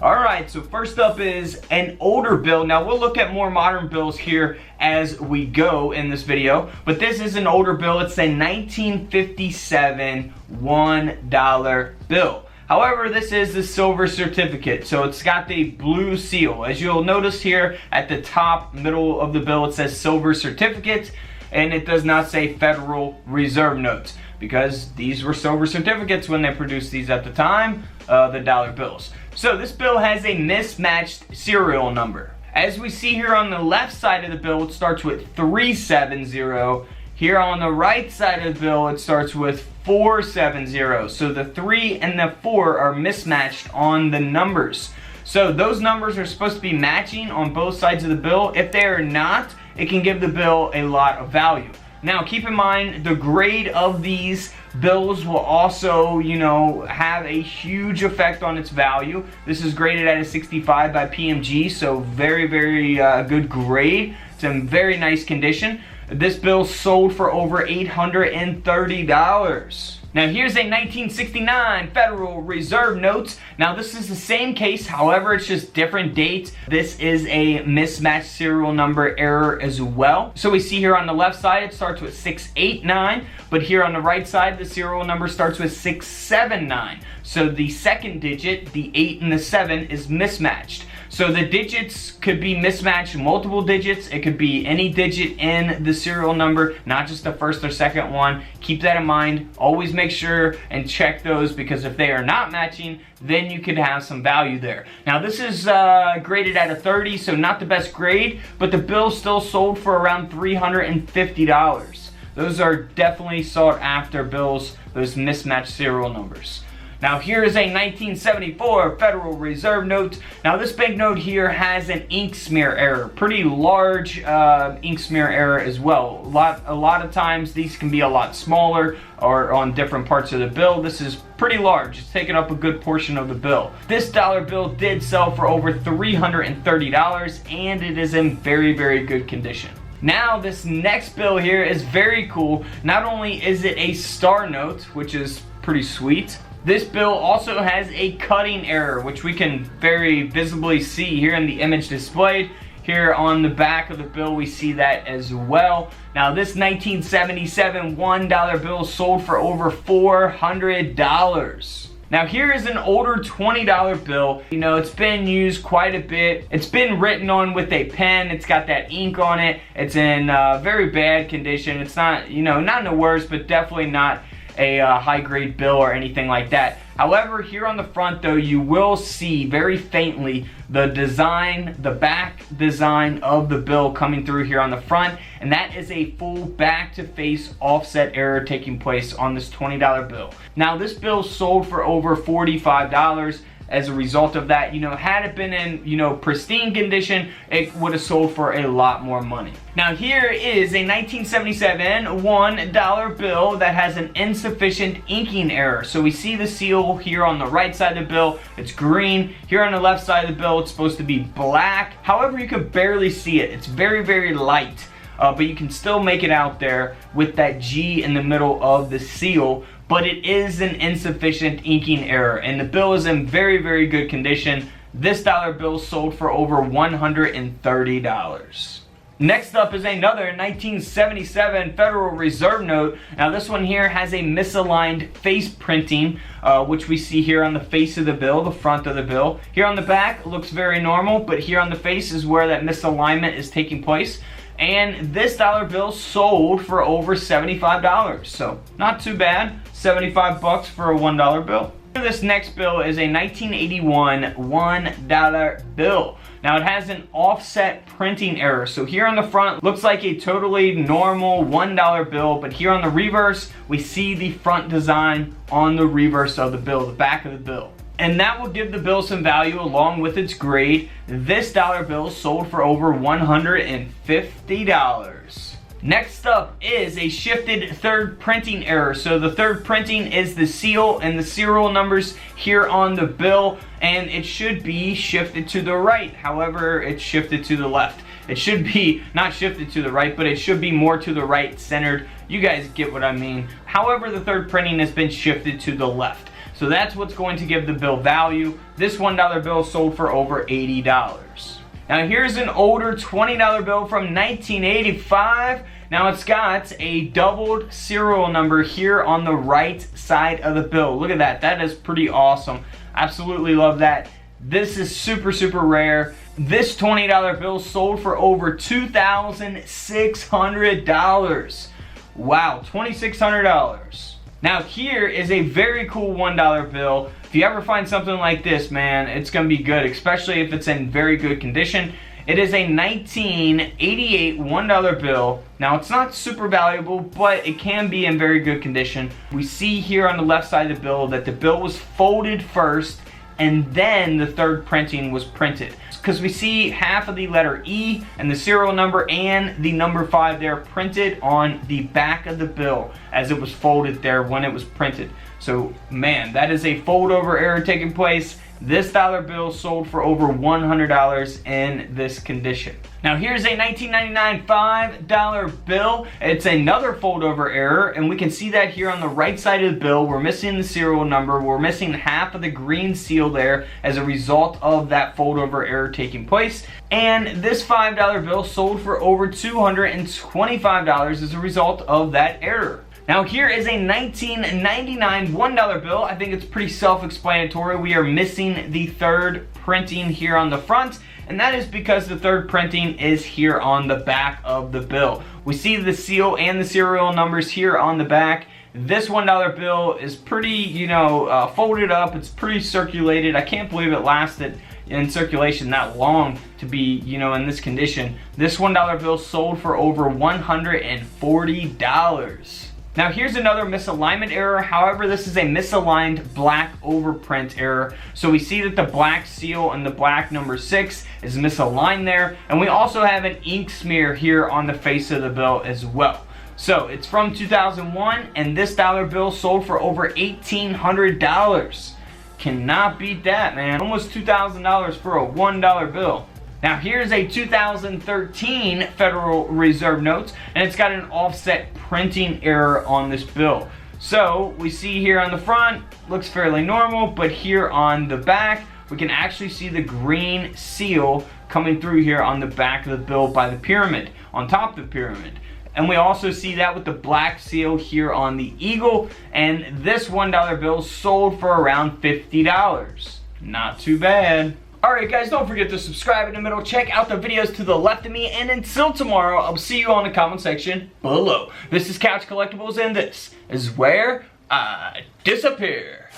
Alright, so first up is an older bill. Now we'll look at more modern bills here as we go in this video, but this is an older bill. It's a 1957 $1 bill. However, this is the silver certificate, so it's got the blue seal. As you'll notice here at the top middle of the bill, it says silver certificate, and it does not say Federal Reserve notes, because these were silver certificates when they produced these at the time, the dollar bills. So this bill has a mismatched serial number. As we see here on the left side of the bill, it starts with 370. Here on the right side of the bill, it starts with 470. So the 3 and the 4 are mismatched on the numbers. So those numbers are supposed to be matching on both sides of the bill. If they are not, it can give the bill a lot of value. Now keep in mind, the grade of these bills will also, have a huge effect on its value. This is graded at a 65 by PMG, so very, very good grade. It's in very nice condition. This bill sold for over $830. Now here's a 1969 Federal Reserve note. Now this is the same case, however it's just different dates. This is a mismatched serial number error as well. So we see here on the left side it starts with 689, but here on the right side the serial number starts with 679. So the second digit, the 8 and the 7, is mismatched. So the digits could be mismatched, multiple digits. It could be any digit in the serial number, not just the first or second one. Keep that in mind. Always make sure and check those, because if they are not matching, then you could have some value there. Now this is graded at a 30, so not the best grade, but the bill still sold for around $350. Those are definitely sought after bills, those mismatched serial numbers. Now here is a 1974 Federal Reserve note. Now this banknote here has an ink smear error, pretty large ink smear error as well. A lot of times these can be a lot smaller or on different parts of the bill. This is pretty large. It's taking up a good portion of the bill. This dollar bill did sell for over $330, and it is in very, very good condition. Now this next bill here is very cool. Not only is it a star note, which is pretty sweet, this bill also has a cutting error, which we can very visibly see here in the image displayed. Here on the back of the bill, we see that as well. Now, this 1977 $1 bill sold for over $400. Now, here is an older $20 bill. It's been used quite a bit. It's been written on with a pen. It's got that ink on it. It's in very bad condition. It's not, not in the worst, but definitely not a high grade bill or anything like that. However, here on the front though, you will see very faintly the design, the back design of the bill coming through here on the front, and that is a full back to face offset error taking place on this $20 bill. Now this bill sold for over $45. As a result of that, had it been in, pristine condition, it would have sold for a lot more money. Now here is a 1977 $1 bill that has an insufficient inking error. So we see the seal here on the right side of the bill, it's green. Here on the left side of the bill, it's supposed to be black. However, you could barely see it. It's very, very light. But you can still make it out there with that G in the middle of the seal. But it is an insufficient inking error, and the bill is in very, very good condition. This dollar bill sold for over $130. Next up is another 1977 Federal Reserve note. Now this one here has a misaligned face printing, which we see here on the face of the bill, the front of the bill. Here on the back, looks very normal, but here on the face is where that misalignment is taking place. And this dollar bill sold for over $75, so not too bad. 75 bucks for a $1 bill. This next bill is a 1981 $1 bill. Now it has an offset printing error. So here on the front looks like a totally normal $1 bill, but here on the reverse we see the front design on the reverse of the bill, the back of the bill. And that will give the bill some value along with its grade. This dollar bill sold for over $150. Next up is a shifted third printing error. So the third printing is the seal and the serial numbers here on the bill, and it should be shifted to the right. However, it's shifted to the left. It should be not shifted to the right, but it should be more to the right centered. You guys get what I mean. However, the third printing has been shifted to the left. So that's what's going to give the bill value. This $1 bill sold for over $80. Now here's an older $20 bill from 1985. Now it's got a doubled serial number here on the right side of the bill. Look at that. That is pretty awesome. Absolutely love that. This is super, super rare. This $20 bill sold for over $2,600. Wow, $2,600. Now here is a very cool $1 bill. If you ever find something like this, man, it's gonna be good, especially if it's in very good condition. It is a 1988 $1 bill. Now it's not super valuable, but it can be in very good condition. We see here on the left side of the bill that the bill was folded first and then the third printing was printed. Because we see half of the letter E and the serial number and the number 5 there printed on the back of the bill as it was folded there when it was printed. So man, that is a fold over error taking place. This dollar bill sold for over $100 in this condition. Now here's a 1999 $5 bill. It's another fold over error, and we can see that here on the right side of the bill. We're missing the serial number. We're missing half of the green seal there as a result of that fold over error taking place. And this $5 bill sold for over $225 as a result of that error. Now here is a 1999 $1 bill. I think it's pretty self-explanatory. We are missing the third printing here on the front, and that is because the third printing is here on the back of the bill. We see the seal and the serial numbers here on the back. This $1 bill is pretty, folded up. It's pretty circulated. I can't believe it lasted in circulation that long to be, in this condition. This $1 bill sold for over $140. Now here's another misalignment error. However, this is a misaligned black overprint error. So we see that the black seal and the black number 6 is misaligned there. And we also have an ink smear here on the face of the bill as well. So it's from 2001, and this dollar bill sold for over $1,800. Cannot beat that, man. Almost $2,000 for a $1 bill. Now here's a 2013 Federal Reserve notes, and it's got an offset printing error on this bill. So we see here on the front, looks fairly normal, but here on the back, we can actually see the green seal coming through here on the back of the bill by the pyramid, on top of the pyramid. And we also see that with the black seal here on the eagle, and this $1 bill sold for around $50. Not too bad. Alright guys, don't forget to subscribe in the middle, check out the videos to the left of me, and until tomorrow, I'll see you on the comment section below. This is Couch Collectibles, and this is where I disappear.